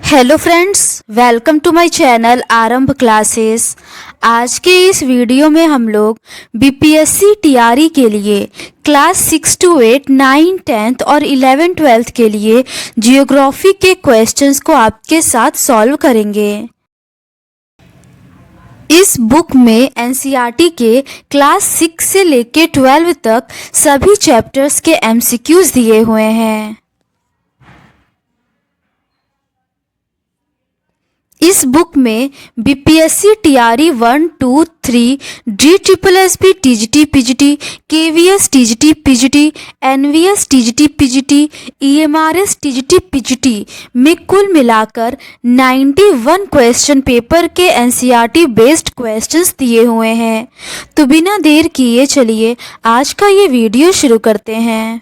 Hello friends, welcome to my channel Aarambh classes. आज के इस वीडियो में हम लोग बीपीएससी टीआरई के लिए क्लास 6 to 8, 9, 10th और 11, 12th के लिए जियोग्राफी के क्वेश्चंस को आपके साथ सॉल्व करेंगे। इस बुक में एनसीईआरटी के क्लास 6 से लेके 12 तक सभी चैप्टर्स के एमसीक्यूज दिए हुए हैं। इस बुक में BPSC TRE 1, 2, 3, DSSB TGT PGT, KVS TGT PGT, NVS TGT PGT, EMRS TGT PGT में कुल मिलाकर 91 क्वेश्चन पेपर के एनसीईआरटी बेस्ड क्वेश्चंस दिए हुए हैं। तो बिना देर किए चलिए आज का ये वीडियो शुरू करते हैं।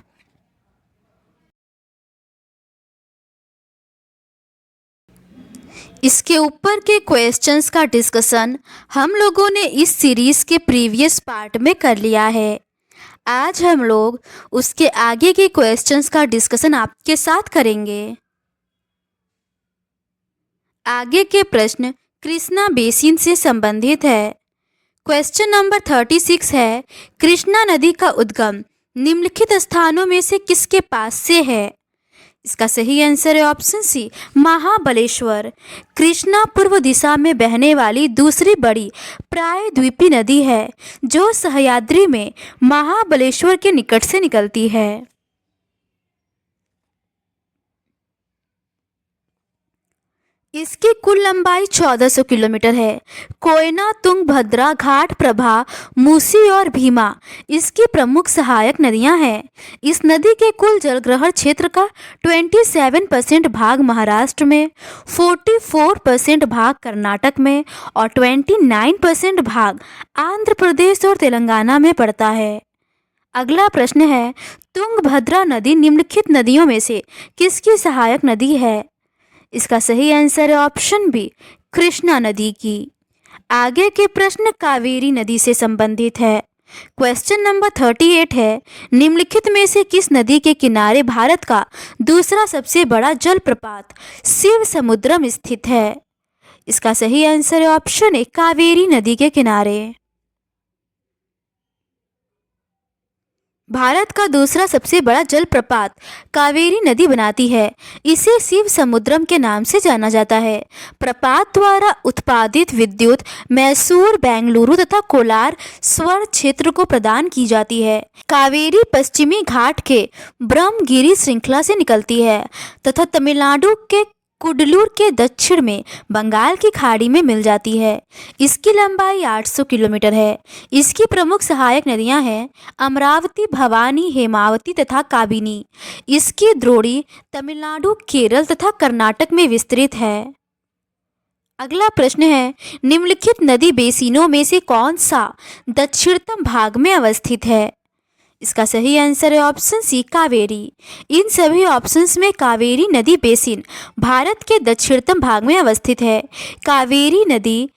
इसके ऊपर के क्वेश्चंस का डिस्कशन हम लोगों ने इस सीरीज के प्रीवियस पार्ट में कर लिया है। आज हम लोग उसके आगे के क्वेश्चंस का डिस्कशन आपके साथ करेंगे। आगे के प्रश्न कृष्णा बेसिन से संबंधित है। क्वेश्चन नंबर 36 है, कृष्णा नदी का उद्गम निम्नलिखित स्थानों में से किसके पास से है? इसका सही आंसर है ऑप्शन सी, महाबलेश्वर। कृष्णा पूर्व दिशा में बहने वाली दूसरी बड़ी प्रायद्वीपीय नदी है जो सह्याद्री में महाबलेश्वर के निकट से निकलती है। इसकी कुल लंबाई 1400 किलोमीटर है। कोयना, तुंगभद्रा, घाट प्रभा, मूसी और भीमा इसकी प्रमुख सहायक नदियां हैं। इस नदी के कुल जलग्रहण क्षेत्र का 27% भाग महाराष्ट्र में, 44% भाग कर्नाटक में और 29% भाग आंध्र प्रदेश और तेलंगाना में पड़ता है। अगला प्रश्न है, तुंगभद्रा नदी निम्नलिखित नदियों में से किसकी सहायक नदी है? इसका सही आंसर है ऑप्शन बी, कृष्णा नदी की। आगे के प्रश्न कावेरी नदी से संबंधित है। क्वेश्चन नंबर 38 है, निम्नलिखित में से किस नदी के किनारे भारत का दूसरा सबसे बड़ा जलप्रपात शिव समुद्रम स्थित है? इसका सही आंसर है ऑप्शन ए, कावेरी नदी के किनारे। भारत का दूसरा सबसे बड़ा जलप्रपात कावेरी नदी बनाती है। इसे शिव समुद्रम के नाम से जाना जाता है। प्रपात द्वारा उत्पादित विद्युत मैसूर, बेंगलुरु तथा कोलार स्वर क्षेत्र को प्रदान की जाती है। कावेरी पश्चिमी घाट के ब्रह्मगिरी श्रृंखला से निकलती है तथा तमिलनाडु के कुडलूर के दक्षिण में बंगाल की खाड़ी में मिल जाती है। इसकी लंबाई 800 किलोमीटर है। इसकी प्रमुख सहायक नदियां हैं अमरावती, भवानी, हेमावती तथा काबिनी। इसकी द्रोणी तमिलनाडु, केरल तथा कर्नाटक में विस्तृत है। अगला प्रश्न है, निम्नलिखित नदी बेसिनों में से कौन सा दक्षिणतम भाग में अवस्थित है? इसका सही आंसर है ऑप्शन सी, कावेरी। इन सभी ऑप्शंस में कावेरी नदी बेसिन भारत के दक्षिणतम भाग में अवस्थित है। कावेरी नदी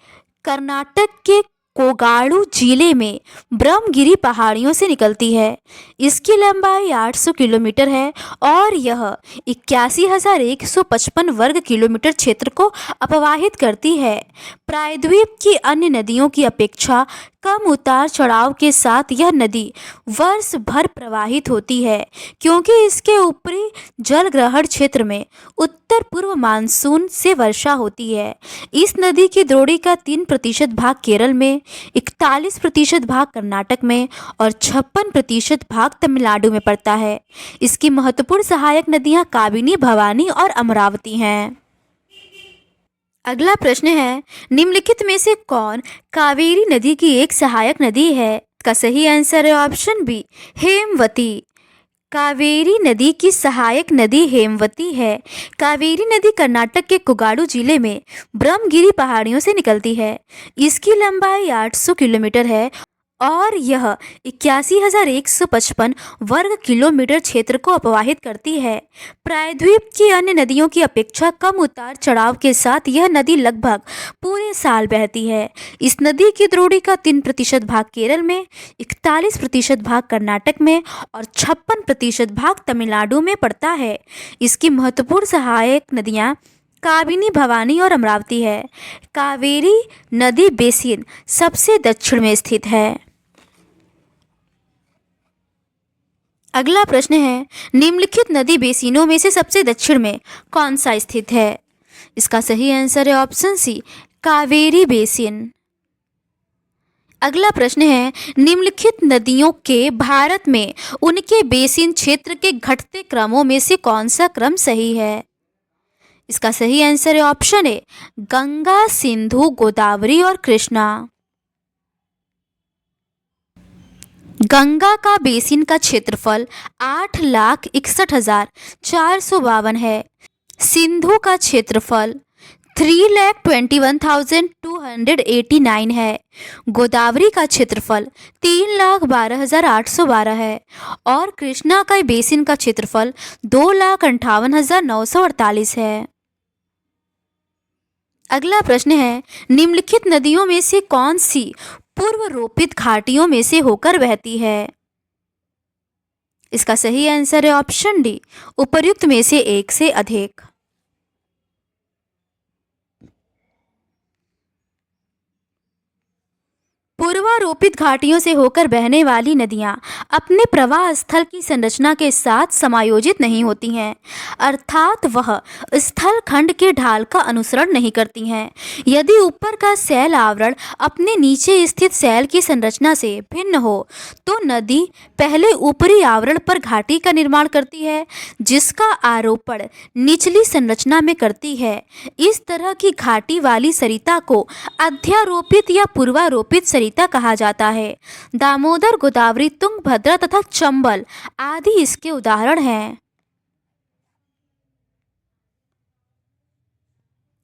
कर्नाटक के कोगाड़ू जिले में ब्रह्मगिरी पहाड़ियों से निकलती है। इसकी लंबाई 800 किलोमीटर है और यह 81,155 वर्ग किलोमीटर क्षेत्र को अपवाहित करती है। प्रायद्वीप की अन्य नदियों की अपेक्षा कम उतार चढ़ाव के साथ यह नदी वर्ष भर प्रवाहित होती है क्योंकि इसके ऊपरी जल ग्रहण क्षेत्र में उत्तर पूर्व मानसून से वर्षा होती है। इस नदी की द्रोणी का 3% भाग केरल में, 41% भाग कर्नाटक में और 56% भाग तमिलनाडु में पड़ता है। इसकी महत्वपूर्ण सहायक नदियां काबिनी, भवानी और अमरावती हैं। अगला प्रश्न है, निम्नलिखित में से कौन कावेरी नदी की एक सहायक नदी है? का सही आंसर है ऑप्शन बी, हेमवती। कावेरी नदी की सहायक नदी हेमवती है। कावेरी नदी कर्नाटक के कोगाड़ू जिले में ब्रह्मगिरी पहाड़ियों से निकलती है। इसकी लंबाई 800 किलोमीटर है और यह 81,155 वर्ग किलोमीटर क्षेत्र को अपवाहित करती है। प्रायद्वीप की अन्य नदियों की अपेक्षा कम उतार चढ़ाव के साथ यह नदी लगभग पूरे साल बहती है। इस नदी की द्रोणी का 3% भाग केरल में, 41% भाग कर्नाटक में और 56% भाग तमिलनाडु में पड़ता है। इसकी महत्वपूर्ण सहायक नदियाँ काबिनी, भवानी और अमरावती है। कावेरी नदी बेसिन सबसे दक्षिण में स्थित है। अगला प्रश्न है, निम्नलिखित नदी बेसिनों में से सबसे दक्षिण में कौन सा स्थित है? इसका सही आंसर है ऑप्शन सी, कावेरी बेसिन। अगला प्रश्न है, निम्नलिखित नदियों के भारत में उनके बेसिन क्षेत्र के घटते क्रमों में से कौन सा क्रम सही है? इसका सही आंसर है ऑप्शन ए, गंगा, सिंधु, गोदावरी और कृष्णा। गंगा का बेसिन का क्षेत्रफल 8,61,452 है। सिंधु का क्षेत्रफल 3,21,289 है। गोदावरी का क्षेत्रफल 3,12,812 है और कृष्णा का बेसिन का क्षेत्रफल 2,58,948 है। अगला प्रश्न है, निम्नलिखित नदियों में से कौन सी पूर्व रोपित घाटियों में से होकर बहती है? इसका सही आंसर है ऑप्शन डी, उपर्युक्त में से एक से अधिक। पूर्वारोपित घाटियों से होकर बहने वाली नदियां अपने प्रवाह स्थल की संरचना के साथ समायोजित नहीं होती हैं, अर्थात वह स्थल खंड के ढाल का अनुसरण नहीं करती हैं। यदि ऊपर का सैल आवरण अपने नीचे स्थित सैल की संरचना से भिन्न हो तो नदी पहले ऊपरी आवरण पर घाटी का निर्माण करती है, जिसका आरोपण निचली संरचना में करती है। इस तरह की घाटी वाली सरिता को अध्यारोपित या पूर्वारोपित सरिता कहा जाता है। दामोदर, गोदावरी, तुंगभद्रा तथा चंबल आदि इसके उदाहरण हैं।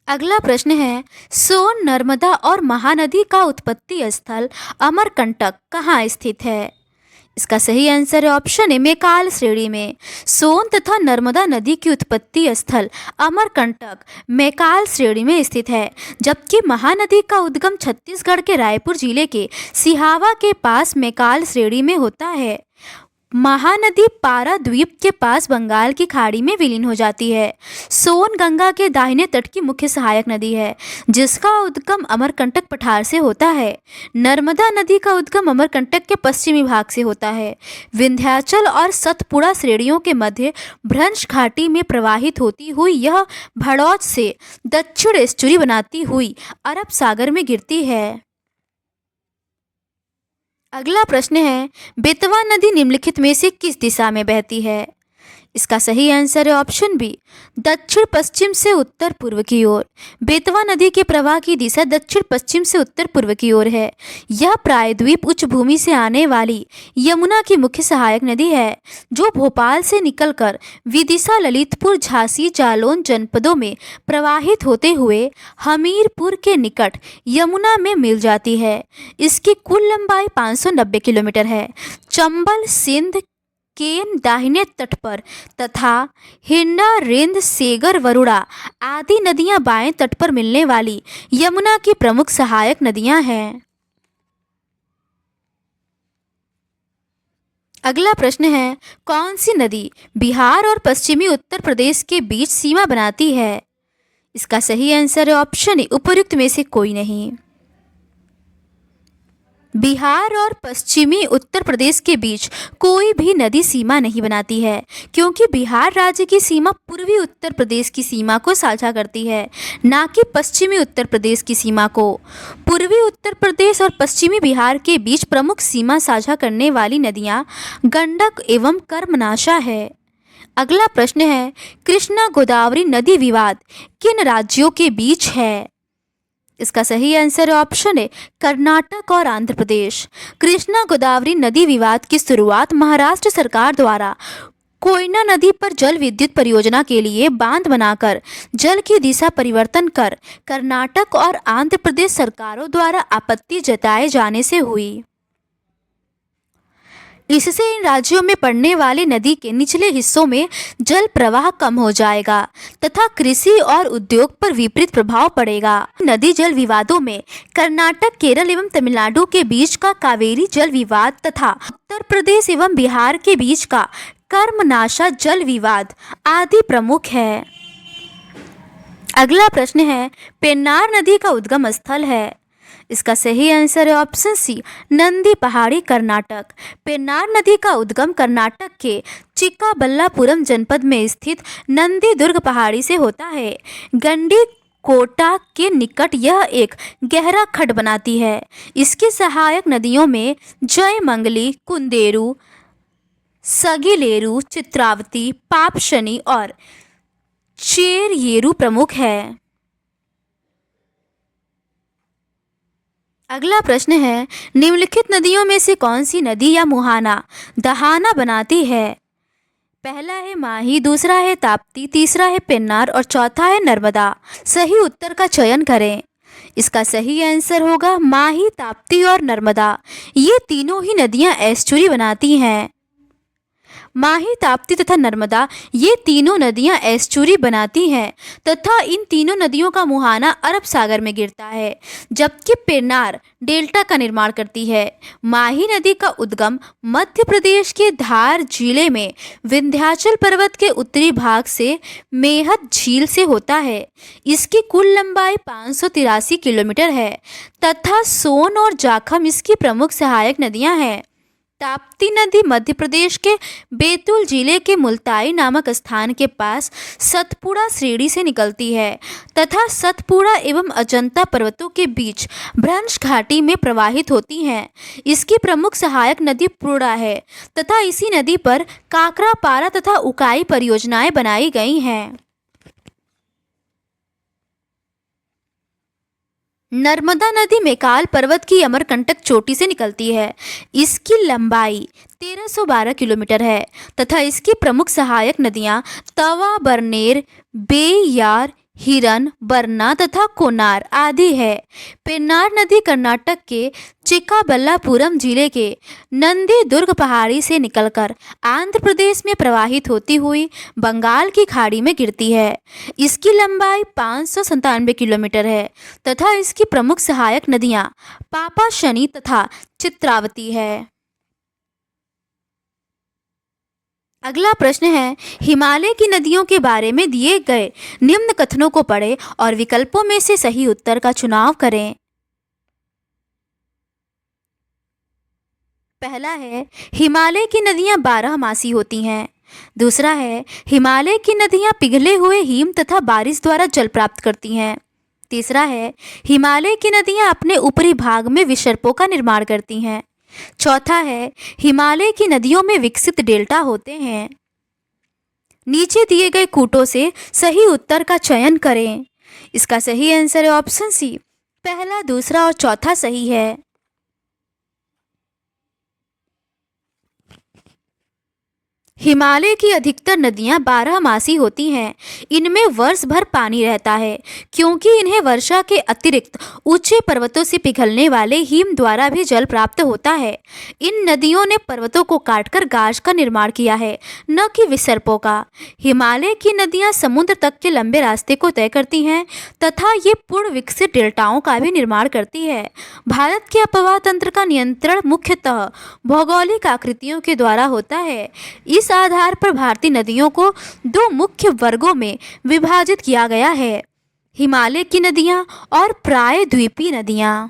अगला प्रश्न है, सोन, नर्मदा और महानदी का उत्पत्ति स्थल अमरकंटक कहाँ स्थित है? इसका सही आंसर है ऑप्शन ए, मैकाल श्रेणी में। सोन तथा नर्मदा नदी की उत्पत्ति स्थल अमरकंटक मैकाल श्रेणी में स्थित है, जबकि महानदी का उद्गम छत्तीसगढ़ के रायपुर जिले के सिहावा के पास मैकाल श्रेणी में होता है। महानदी पाराद्वीप के पास बंगाल की खाड़ी में विलीन हो जाती है। सोन गंगा के दाहिने तट की मुख्य सहायक नदी है, जिसका उद्गम अमरकंटक पठार से होता है। नर्मदा नदी का उद्गम अमरकंटक के पश्चिमी भाग से होता है। विंध्याचल और सतपुड़ा श्रेणियों के मध्य भ्रंश घाटी में प्रवाहित होती हुई यह भड़ौच से दक्षिण एस्चुरी बनाती हुई अरब सागर में गिरती है। अगला प्रश्न है, बेतवा नदी निम्नलिखित में से किस दिशा में बहती है? इसका सही आंसर है ऑप्शन बी, दक्षिण पश्चिम से उत्तर पूर्व की ओर। बेतवा नदी के प्रवाह की दिशा दक्षिण पश्चिम से उत्तर पूर्व की ओर है। यह प्रायद्वीप उच्च भूमि से आने वाली यमुना की मुख्य सहायक नदी है, जो भोपाल से निकलकर विदिशा, ललितपुर, झांसी, जालौन जनपदों में प्रवाहित होते हुए हमीरपुर के निकट यमुना में मिल जाती है। इसकी कुल लंबाई 590 किलोमीटर है। चंबल, सिंध, केन दाहिने तट पर तथा हिंडा, रिंद, सेगर, वरुणा आदि नदियां बाएं तट पर मिलने वाली यमुना की प्रमुख सहायक नदियां हैं। अगला प्रश्न है, कौन सी नदी बिहार और पश्चिमी उत्तर प्रदेश के बीच सीमा बनाती है? इसका सही आंसर है ऑप्शन ए, उपर्युक्त में से कोई नहीं। बिहार और पश्चिमी उत्तर प्रदेश के बीच कोई भी नदी सीमा नहीं बनाती है, क्योंकि बिहार राज्य की सीमा पूर्वी उत्तर प्रदेश की सीमा को साझा करती है, ना कि पश्चिमी उत्तर प्रदेश की सीमा को। पूर्वी उत्तर प्रदेश और पश्चिमी बिहार के बीच प्रमुख सीमा साझा करने वाली नदियां गंडक एवं कर्मनाशा है। अगला प्रश्न है, कृष्णा गोदावरी नदी विवाद किन राज्यों के बीच है? इसका सही आंसर है ऑप्शन ए, कर्नाटक और आंध्र प्रदेश। कृष्णा गोदावरी नदी विवाद की शुरुआत महाराष्ट्र सरकार द्वारा कोयना नदी पर जल विद्युत परियोजना के लिए बांध बनाकर जल की दिशा परिवर्तन कर कर्नाटक और आंध्र प्रदेश सरकारों द्वारा आपत्ति जताए जाने से हुई। इससे इन राज्यों में पड़ने वाली नदी के निचले हिस्सों में जल प्रवाह कम हो जाएगा तथा कृषि और उद्योग पर विपरीत प्रभाव पड़ेगा। नदी जल विवादों में कर्नाटक, केरल एवं तमिलनाडु के बीच का कावेरी जल विवाद तथा उत्तर प्रदेश एवं बिहार के बीच का कर्मनाशा जल विवाद आदि प्रमुख है। अगला प्रश्न है, पेन्नार नदी का उद्गम स्थल है। इसका सही आंसर है ऑप्शन सी, नंदी पहाड़ी, कर्नाटक। पेन्नार नदी का उद्गम कर्नाटक के चिक्काबल्लापुरम जनपद में स्थित नंदी दुर्ग पहाड़ी से होता है। गंडी कोटा के निकट यह एक गहरा खड्ड बनाती है। इसकी सहायक नदियों में जयमंगली, कुंदेरू, सगिलेरू, चित्रावती, पापशनी और चेरयेरू प्रमुख है। अगला प्रश्न है, निम्नलिखित नदियों में से कौन सी नदी या मुहाना दहाना बनाती है? पहला है माही, दूसरा है ताप्ती, तीसरा है पेन्नार और चौथा है नर्मदा। सही उत्तर का चयन करें। इसका सही आंसर होगा माही, ताप्ती और नर्मदा। ये तीनों ही नदियां एस्चुरी बनाती हैं। माही, ताप्ती तथा नर्मदा ये तीनों नदियां एस्चुरी बनाती हैं तथा इन तीनों नदियों का मुहाना अरब सागर में गिरता है, जबकि पेन्नार डेल्टा का निर्माण करती है। माही नदी का उद्गम मध्य प्रदेश के धार जिले में विंध्याचल पर्वत के उत्तरी भाग से मेहत झील से होता है। इसकी कुल लंबाई 583 किलोमीटर है तथा सोन और जाखम इसकी प्रमुख सहायक नदियां हैं। ताप्ती नदी मध्य प्रदेश के बैतूल जिले के मुल्ताई नामक स्थान के पास सतपुड़ा श्रेणी से निकलती है तथा सतपुड़ा एवं अजंता पर्वतों के बीच भ्रंश घाटी में प्रवाहित होती हैं। इसकी प्रमुख सहायक नदी पुड़ा है तथा इसी नदी पर काकरापारा तथा उकाई परियोजनाएं बनाई गई हैं। नर्मदा नदी मेकाल पर्वत की अमरकंटक चोटी से निकलती है। इसकी लंबाई 1312 किलोमीटर है तथा इसकी प्रमुख सहायक नदियां तवा, बरनेर, बेयार, हिरन, बरना तथा कोनार आदि है। पेन्नार नदी कर्नाटक के चिक्काबल्लापुरम जिले के नंदी दुर्ग पहाड़ी से निकलकर आंध्र प्रदेश में प्रवाहित होती हुई बंगाल की खाड़ी में गिरती है। इसकी लंबाई 597 किलोमीटर है तथा इसकी प्रमुख सहायक नदियां पापाशनी तथा चित्रावती है। अगला प्रश्न है, हिमालय की नदियों के बारे में दिए गए निम्न कथनों को पढ़ें और विकल्पों में से सही उत्तर का चुनाव करें। पहला है, हिमालय की नदियां 12 मासी होती हैं। दूसरा है, हिमालय की नदियां पिघले हुए हिम तथा बारिश द्वारा जल प्राप्त करती हैं। तीसरा है, हिमालय की नदियां अपने ऊपरी भाग में विसर्पों का निर्माण करती हैं। चौथा है, हिमालय की नदियों में विकसित डेल्टा होते हैं। नीचे दिए गए कूटों से सही उत्तर का चयन करें। इसका सही आंसर है ऑप्शन सी, पहला, दूसरा और चौथा सही है। हिमालय की अधिकतर नदियां 12 मासी होती हैं। इनमें वर्ष भर पानी रहता है क्योंकि इन्हें वर्षा के अतिरिक्त ऊंचे पर्वतों से पिघलने वाले हिम द्वारा भी जल प्राप्त होता है। इन नदियों ने पर्वतों को काटकर गाज का निर्माण किया है, न कि विसर्पों का। हिमालय की नदियां समुद्र तक के लंबे रास्ते को तय करती हैं तथा ये पूर्ण विकसित डेल्टाओं का भी निर्माण करती है। भारत के अपवाह तंत्र का नियंत्रण मुख्यतः भौगोलिक आकृतियों के द्वारा होता है। इस आधार पर भारतीय नदियों को 2 मुख्य वर्गों में विभाजित किया गया है, हिमालय की नदियां और प्रायद्वीपीय नदियां।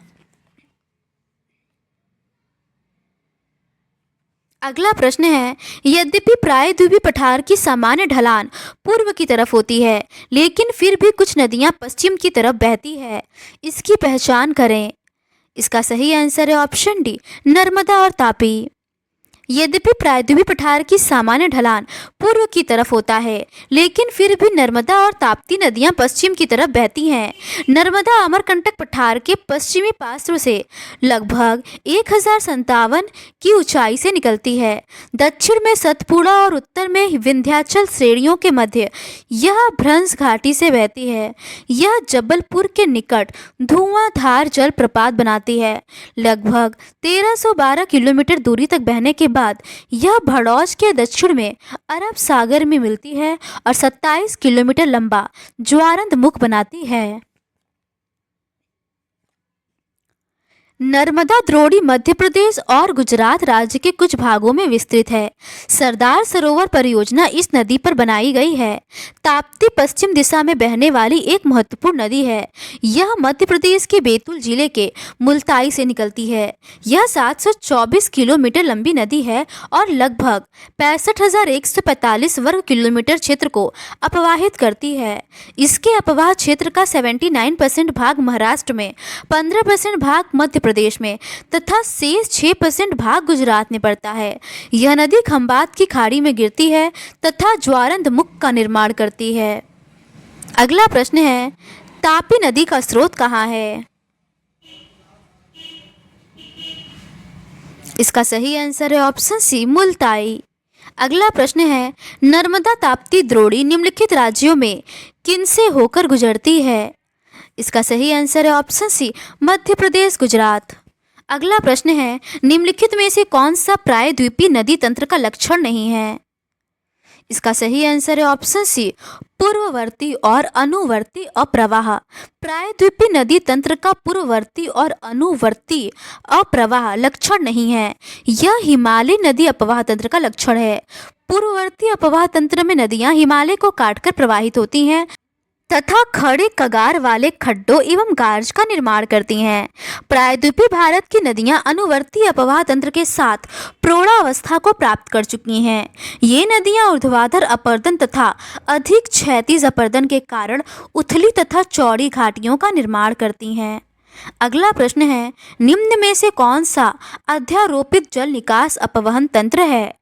अगला प्रश्न है, यद्यपि प्रायद्वीपीय पठार की सामान्य ढलान पूर्व की तरफ होती है, लेकिन फिर भी कुछ नदियां पश्चिम की तरफ बहती है। इसकी पहचान करें। इसका सही आंसर है ऑप्शन डी, नर्मदा और तापी। यद्यपि प्रायद्वीपीय पठार की सामान्य ढलान पूर्व की तरफ होता है, लेकिन फिर भी नर्मदा और ताप्ती नदियां पश्चिम की तरफ बहती हैं। नर्मदा अमरकंटक पठार के पश्चिमी पार्श्व से लगभग 1057 की ऊंचाई से निकलती है। दक्षिण में सतपुड़ा और उत्तर में विंध्याचल श्रेणियों के मध्य यह भ्रंश घाटी से बहती है। यह जबलपुर के निकट धुआंधार जलप्रपात बनाती है। लगभग 1312 किलोमीटर दूरी तक बहने के बाद यह भड़ौच के दक्षिण में अरब सागर में मिलती है और 27 किलोमीटर लंबा ज्वारंत मुख बनाती है। नर्मदा द्रोणी मध्य प्रदेश और गुजरात राज्य के कुछ भागों में विस्तृत है। सरदार सरोवर परियोजना इस नदी पर बनाई गई है। ताप्ती पश्चिम दिशा में बहने वाली एक महत्वपूर्ण नदी है। यह मध्य प्रदेश के बैतूल जिले के मुल्ताई से निकलती है। यह 724 किलोमीटर लंबी नदी है और लगभग 65,145 वर्ग किलोमीटर क्षेत्र को अपवाहित करती है। इसके अपवाह क्षेत्र का 79% भाग महाराष्ट्र में, 15% भाग मध्य प्रदेश में तथा शेष 6% भाग गुजरात में पड़ता है। यह नदी खंबात की खाड़ी में गिरती है तथा ज्वारंध मुख का निर्माण करती है। अगला प्रश्न है, तापी नदी का स्रोत कहाँ है? इसका सही आंसर है ऑप्शन सी, मुल्ताई। अगला प्रश्न है, नर्मदा ताप्ती द्रोणी निम्नलिखित राज्यों में किनसे होकर गुजरती है? इसका सही आंसर है ऑप्शन सी, मध्य प्रदेश, गुजरात। अगला प्रश्न है, निम्नलिखित में से कौन सा प्रायद्वीपीय नदी तंत्र का लक्षण नहीं है? इसका सही आंसर है ऑप्शन सी, पूर्ववर्ती और अनुवर्ती अप्रवाह। प्रायद्वीपीय नदी तंत्र का पूर्ववर्ती और अनुवर्ती अप्रवाह लक्षण नहीं है। यह हिमालय नदी अपवाह तंत्र का लक्षण है। पूर्ववर्ती अपवाह तंत्र में नदियां हिमालय को काटकर प्रवाहित होती हैं तथा खड़े कगार वाले खड्डों एवं गार्ज का निर्माण करती हैं। प्रायद्वीपीय भारत की नदियां अनुवर्ती अपवाह तंत्र के साथ प्रौढ़ावस्था को प्राप्त कर चुकी हैं। ये नदियां ऊर्ध्वाधर अपरदन तथा अधिक क्षैतिज अपरदन के कारण उथली तथा चौड़ी घाटियों का निर्माण करती हैं। अगला प्रश्न है, निम्न में से कौन सा अध्यारोपित जल निकास अपवहन तंत्र है?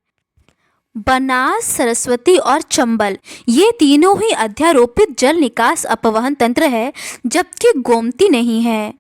बनास, सरस्वती और चंबल ये तीनों ही अध्यारोपित जल निकास अपवहन तंत्र है, जबकि गोमती नहीं है।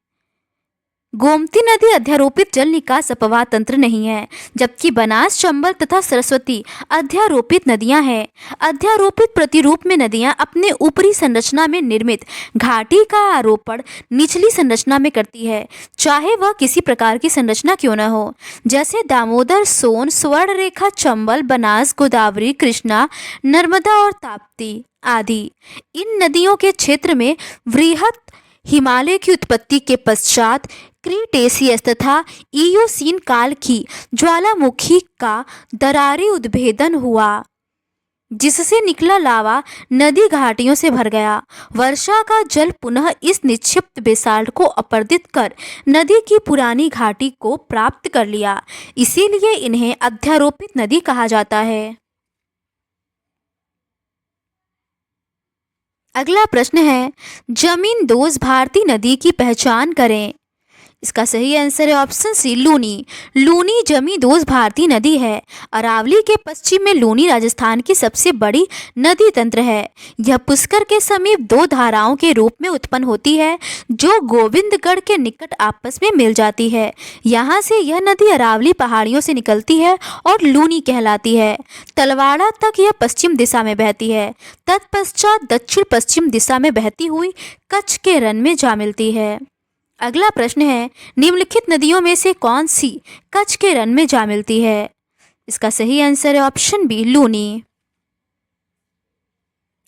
गोमती नदी अध्यारोपित जल निकास अपवाह तंत्र नहीं है, जबकि बनास, चंबल तथा सरस्वती अध्यारोपित नदियां हैं। अध्यारोपित प्रतिरूप में नदियां अपने ऊपरी संरचना में निर्मित घाटी का आरोपण निचली संरचना में करती है, चाहे वह किसी प्रकार की संरचना क्यों न हो, जैसे दामोदर, सोन, स्वर्णरेखा, चंबल, बनास, गोदावरी, कृष्णा, नर्मदा और ताप्ती आदि। इन नदियों के क्षेत्र में वृहत हिमालय की उत्पत्ति के पश्चात क्रीटेशियस तथा इयोसीन काल की ज्वालामुखी का दरारी उद्भेदन हुआ, जिससे निकला लावा नदी घाटियों से भर गया। वर्षा का जल पुनः इस निक्षिप्त बेसाल्ट को अपर्दित कर नदी की पुरानी घाटी को प्राप्त कर लिया, इसीलिए इन्हें अध्यारोपित नदी कहा जाता है। अगला प्रश्न है, जमींदोज भारती नदी की पहचान करें। इसका सही आंसर है ऑप्शन सी, लूनी। लूनी जमींदोज भारती नदी है। अरावली के पश्चिम में लूनी राजस्थान की सबसे बड़ी नदी तंत्र है। यह पुष्कर के समीप दो धाराओं के रूप में उत्पन्न होती है, जो गोविंदगढ़ के निकट आपस में मिल जाती है। यहाँ से यह नदी अरावली पहाड़ियों से निकलती है और लूनी कहलाती है। तलवाड़ा तक यह पश्चिम दिशा में बहती है। तत्पश्चात दक्षिण पश्चिम दिशा में बहती हुई कच्छ के रन में जा मिलती है। अगला प्रश्न है, निम्नलिखित नदियों में से कौन सी कच्छ के रन में जा मिलती है? इसका सही आंसर है ऑप्शन बी, लूनी।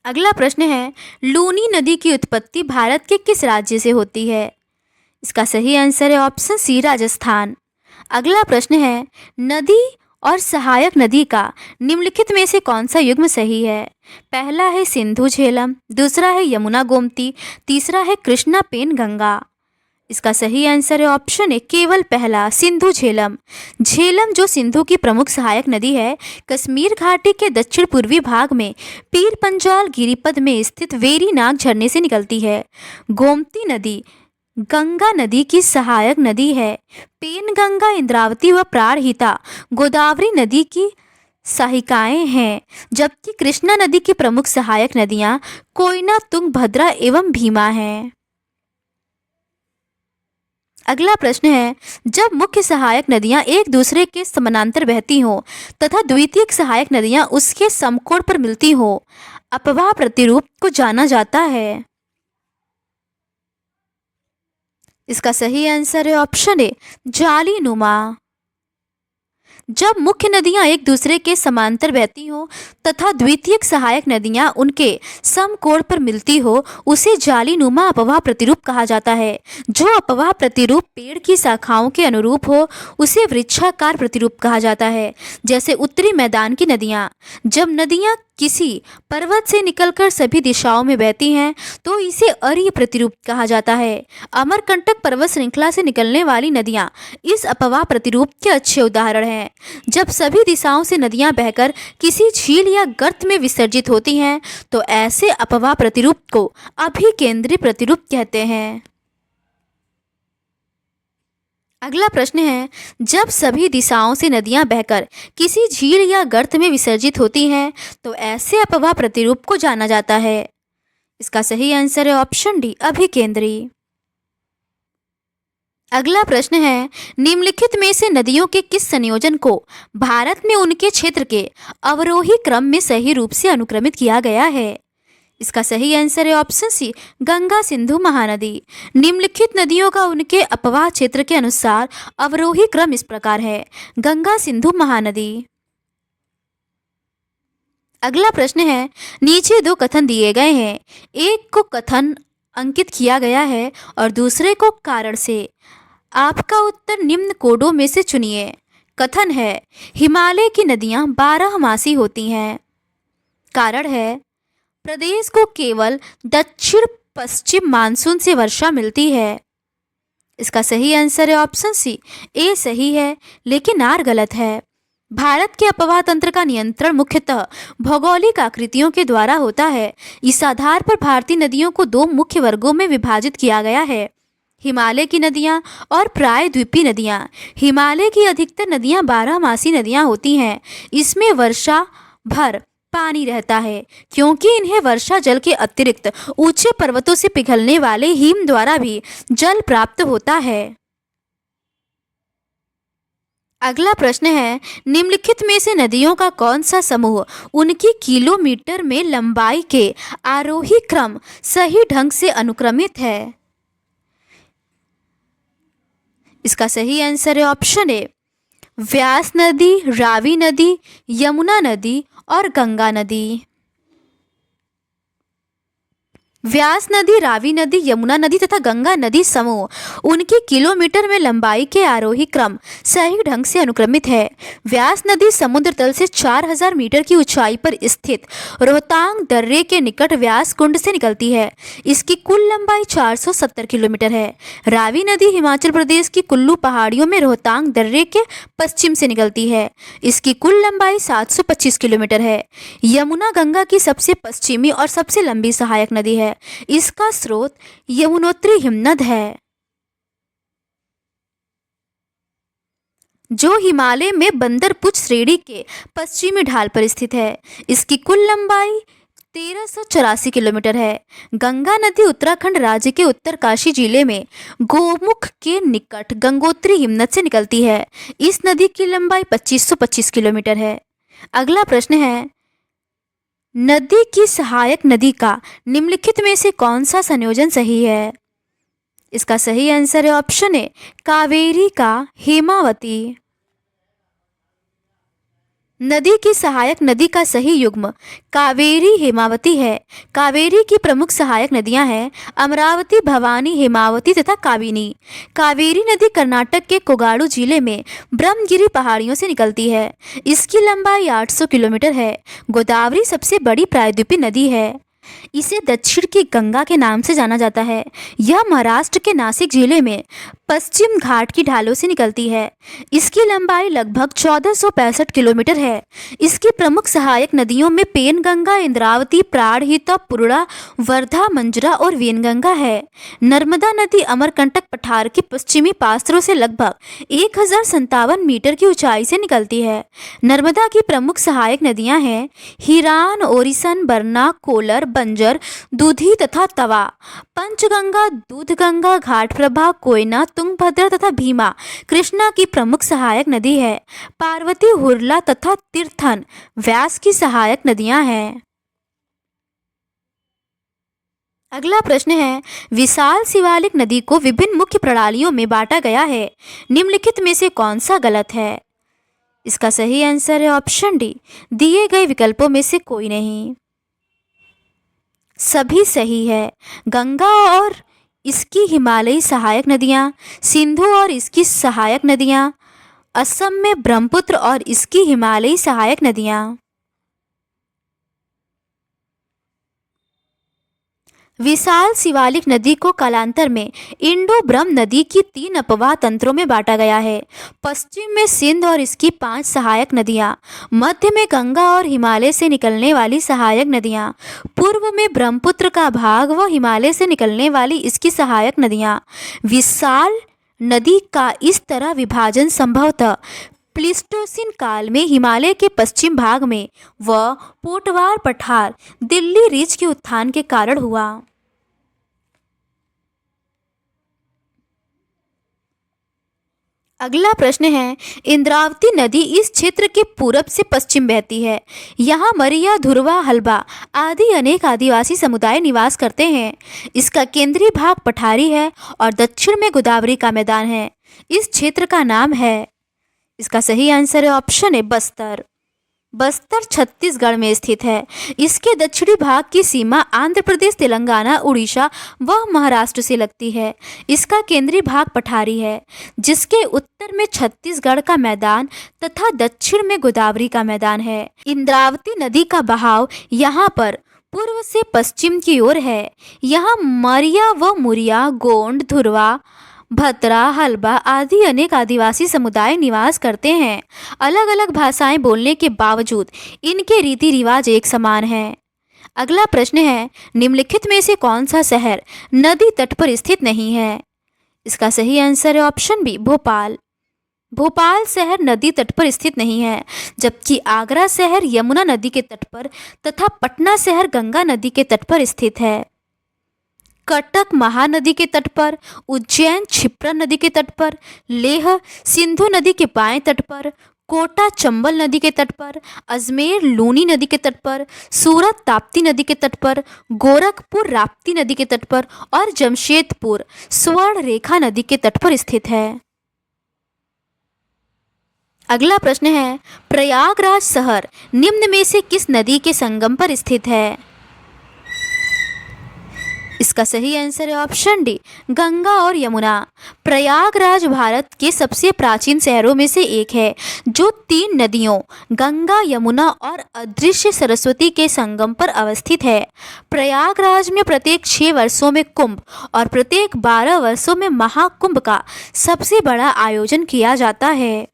अगला प्रश्न है, लूनी नदी की उत्पत्ति भारत के किस राज्य से होती है? इसका सही आंसर है ऑप्शन सी, राजस्थान। अगला प्रश्न है, नदी और सहायक नदी का निम्नलिखित में से कौन सा युग्म सही है? पहला है सिंधु झेलम, दूसरा है यमुना गोमती, तीसरा है कृष्णा पेन गंगा। इसका सही आंसर है ऑप्शन ए, केवल पहला, सिंधु झेलम। झेलम जो सिंधु की प्रमुख सहायक नदी है, कश्मीर घाटी के दक्षिण पूर्वी भाग में पीर पंजाल गिरिपद में स्थित वेरीनाग झरने से निकलती है। गोमती नदी गंगा नदी की सहायक नदी है। पेनगंगा, इंद्रावती व प्राणहिता गोदावरी नदी की सहायिकाएं हैं, जबकि कृष्णा नदी की प्रमुख सहायक नदियां कोयना, तुंगभद्रा एवं भीमा हैं। अगला प्रश्न है, जब मुख्य सहायक नदियां एक दूसरे के समानांतर बहती हों तथा द्वितीयक सहायक नदियां उसके समकोण पर मिलती हों, अपवाह प्रतिरूप को जाना जाता है। इसका सही आंसर है ऑप्शन ए, जालीनुमा। जब मुख्य नदियां एक दूसरे के समांतर बहती हों तथा द्वितीयक सहायक नदियां उनके समकोण पर मिलती हो, उसे जालीनुमा अपवाह प्रतिरूप कहा जाता है। जो अपवाह प्रतिरूप पेड़ की शाखाओं के अनुरूप हो, उसे वृक्षाकार प्रतिरूप कहा जाता है। जैसे उत्तरी मैदान की नदियां। जब नदियां किसी पर्वत से निकलकर सभी दिशाओं में बहती हैं, तो इसे अरीय प्रतिरूप कहा जाता है। अमरकंटक पर्वत श्रृंखला से निकलने वाली नदियां इस अपवाह प्रतिरूप के अच्छे उदाहरण हैं। जब सभी दिशाओं से नदियां बहकर किसी झील या गर्त में विसर्जित होती हैं, तो ऐसे अपवाह प्रतिरूप को अभिकेंद्री प्रतिरूप कहते हैं। अगला प्रश्न है, जब सभी दिशाओं से नदियां बहकर किसी झील या गर्त में विसर्जित होती हैं, तो ऐसे अपवाह प्रतिरूप को जाना जाता है। इसका सही आंसर है ऑप्शन डी, अभिकेंद्री। अगला प्रश्न है, निम्नलिखित में से नदियों के किस संयोजन को भारत में उनके क्षेत्र के अवरोही क्रम में सही रूप से अनुक्रमित किया गया है? इसका सही आंसर है ऑप्शन सी, गंगा सिंधु महानदी। निम्नलिखित नदियों का उनके अपवाह क्षेत्र के अनुसार अवरोही क्रम इस प्रकार है: गंगा सिंधु महानदी। अगला प्रश्न है, नीचे दो कथन दिए गए हैं, एक को कथन अंकित किया गया है और दूसरे को कारण से। आपका उत्तर निम्न कोडों में से चुनिए। कथन है, हिमालय की नदियां 12 मासी होती हैं। कारण है, प्रदेश को केवल दक्षिण पश्चिम मानसून से वर्षा मिलती है। इसका सही आंसर है ऑप्शन सी, ए सही है, लेकिन आर गलत है। भारत के अपवाह तंत्र का नियंत्रण मुख्यतः भौगोलिक आकृतियों के द्वारा होता है। इस आधार पर भारतीय नदियों को दो मुख्य वर्गों में विभाजित किया गया है, हिमालय की नदियां और प्रायद्वीपीय नदियां। हिमालय की अधिकतर नदियां 12 मासी नदियां होती हैं। इसमें वर्षा भर पानी रहता है, क्योंकि इन्हें वर्षा जल के अतिरिक्त ऊंचे पर्वतों से पिघलने वाले हिम द्वारा भी जल प्राप्त होता है। अगला प्रश्न है, निम्नलिखित में से नदियों का कौन सा समूह उनकी किलोमीटर में लंबाई के आरोही क्रम सही ढंग से अनुक्रमित है? इसका सही आंसर है ऑप्शन ए, व्यास नदी, रावी नदी, यमुना नदी और गंगा नदी। व्यास नदी, रावी नदी, यमुना नदी तथा गंगा नदी समूह उनकी किलोमीटर में लंबाई के आरोही क्रम सही ढंग से अनुक्रमित है। व्यास नदी समुद्र तल से 4000 मीटर की ऊंचाई पर स्थित रोहतांग दर्रे के निकट व्यास कुंड से निकलती है। इसकी कुल लंबाई 470 किलोमीटर है। रावी नदी हिमाचल प्रदेश की कुल्लू पहाड़ियों में रोहतांग दर्रे के पश्चिम से निकलती है। इसकी कुल लंबाई 725 किलोमीटर है। यमुना गंगा की सबसे पश्चिमी और सबसे लंबी सहायक नदी है। इसका स्रोत यमुनोत्री हिमनद है, जो हिमालय में बंदरपुच श्रेणी के पश्चिमी ढाल पर स्थित है। इसकी कुल लंबाई 1384 किलोमीटर है। गंगा नदी उत्तराखंड राज्य के उत्तरकाशी जिले में गोमुख के निकट गंगोत्री हिमनद से निकलती है। इस नदी की लंबाई 2525 किलोमीटर है। अगला प्रश्न है, नदी की सहायक नदी का निम्नलिखित में से कौन सा संयोजन सही है? इसका सही आंसर है ऑप्शन ए, कावेरी का हेमावती। नदी की सहायक नदी का सही युग्म कावेरी हेमावती है। कावेरी की प्रमुख सहायक नदियां हैं अमरावती, भवानी, हेमावती तथा काबिनी। कावेरी नदी कर्नाटक के कोगाडू जिले में ब्रह्मगिरी पहाड़ियों से निकलती है। इसकी लंबाई 800 किलोमीटर है। गोदावरी सबसे बड़ी प्रायद्वीपीय नदी है। इसे दक्षिण की गंगा के नाम से जाना जाता है। यह महाराष्ट्र के नासिक जिले में पश्चिम घाट की ढालों से निकलती है। इसकी लंबाई लगभग 1465 किलोमीटर है। इसकी प्रमुख सहायक नदियों में पेनगंगा, इंद्रावती, प्राणहिता, पुरुड़ा, वर्धा, मंजरा और वेनगंगा है। नर्मदा नदी अमरकंटक पठार के पश्चिमी पात्रों से लगभग 1057 मीटर की ऊंचाई से निकलती है। नर्मदा की प्रमुख सहायक नदियां हैं हिरान, ओरिसन, बरना, कोलर, बंजर, दूधी तथा तवा। पंचगंगा, दूधगंगा, घाटप्रभा, कोयना, तुंगभद्रा तथा भीमा कृष्णा की प्रमुख सहायक नदी है। पार्वती, हुरला तथा तीर्थन व्यास की सहायक नदियां हैं। अगला प्रश्न है, विशाल शिवालिक नदी को विभिन्न मुख्य प्रणालियों में बांटा गया है। निम्नलिखित में से कौन सा गलत है? इसका सही आंसर है ऑप्शन डी, दिए गए विकल्पों में से कोई नहीं। सभी सही है। गंगा और इसकी हिमालयी सहायक नदियाँ, सिंधु और इसकी सहायक नदियाँ, असम में ब्रह्मपुत्र और इसकी हिमालयी सहायक नदियाँ। विशाल शिवालिक नदी को कालांतर में इंडो ब्रह्म नदी की 3 अपवाह तंत्रों में बांटा गया है। पश्चिम में सिंध और इसकी 5 सहायक नदियाँ, मध्य में गंगा और हिमालय से निकलने वाली सहायक नदियाँ, पूर्व में ब्रह्मपुत्र का भाग व हिमालय से निकलने वाली इसकी सहायक नदियाँ। विशाल नदी का इस तरह विभाजन संभवतः प्लीस्टोसीन काल में हिमालय के पश्चिम भाग में व पोटवार पठार दिल्ली रिज के उत्थान के कारण हुआ। अगला प्रश्न है, इंद्रावती नदी इस क्षेत्र के पूरब से पश्चिम बहती है। यहाँ मरिया, धुरवा, हल्बा आदि अनेक आदिवासी समुदाय निवास करते हैं। इसका केंद्रीय भाग पठारी है और दक्षिण में गोदावरी का मैदान है। इस क्षेत्र का नाम है, इसका सही आंसर है ऑप्शन ए, बस्तर। बस्तर छत्तीसगढ़ में स्थित है। इसके दक्षिणी भाग की सीमा आंध्र प्रदेश, तेलंगाना, उड़ीसा व महाराष्ट्र से लगती है। इसका केंद्रीय भाग पठारी है, जिसके उत्तर में छत्तीसगढ़ का मैदान तथा दक्षिण में गोदावरी का मैदान है। इंद्रावती नदी का बहाव यहाँ पर पूर्व से पश्चिम की ओर है। यहाँ मरिया व मुरिया, गोंड, धुरवा, भतरा, हल्बा आदि अनेक आदिवासी समुदाय निवास करते हैं। अलग अलग भाषाएं बोलने के बावजूद इनके रीति रिवाज एक समान हैं। अगला प्रश्न है, निम्नलिखित में से कौन सा शहर नदी तट पर स्थित नहीं है? इसका सही आंसर है ऑप्शन बी, भोपाल। भोपाल शहर नदी तट पर स्थित नहीं है, जबकि आगरा शहर यमुना नदी के तट पर तथा पटना शहर गंगा नदी के तट पर स्थित है। कटक महानदी के तट पर, उज्जैन क्षिप्रा नदी के तट पर, लेह सिंधु नदी के बाएं तट पर, कोटा चंबल नदी के तट पर, अजमेर लूनी नदी के तट पर, सूरत ताप्ती नदी के तट पर, गोरखपुर राप्ती नदी के तट पर और जमशेदपुर स्वर्ण रेखा नदी के तट पर स्थित है। अगला प्रश्न है, प्रयागराज शहर निम्न में से किस नदी के संगम पर स्थित है? इसका सही आंसर है ऑप्शन डी, गंगा और यमुना। प्रयागराज भारत के सबसे प्राचीन शहरों में से एक है, जो 3 नदियों गंगा, यमुना और अदृश्य सरस्वती के संगम पर अवस्थित है। प्रयागराज में प्रत्येक 6 वर्षों में कुंभ और प्रत्येक 12 वर्षों में महाकुंभ का सबसे बड़ा आयोजन किया जाता है।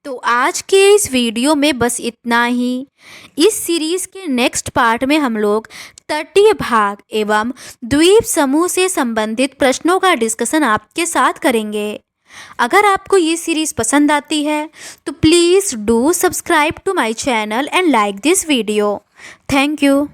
तो आज के इस वीडियो में बस इतना ही। इस सीरीज़ के नेक्स्ट पार्ट में हम लोग तटीय भाग एवं द्वीप समूह से संबंधित प्रश्नों का डिस्कशन आपके साथ करेंगे। अगर आपको ये सीरीज़ पसंद आती है तो please do subscribe to my channel and like this video. Thank you.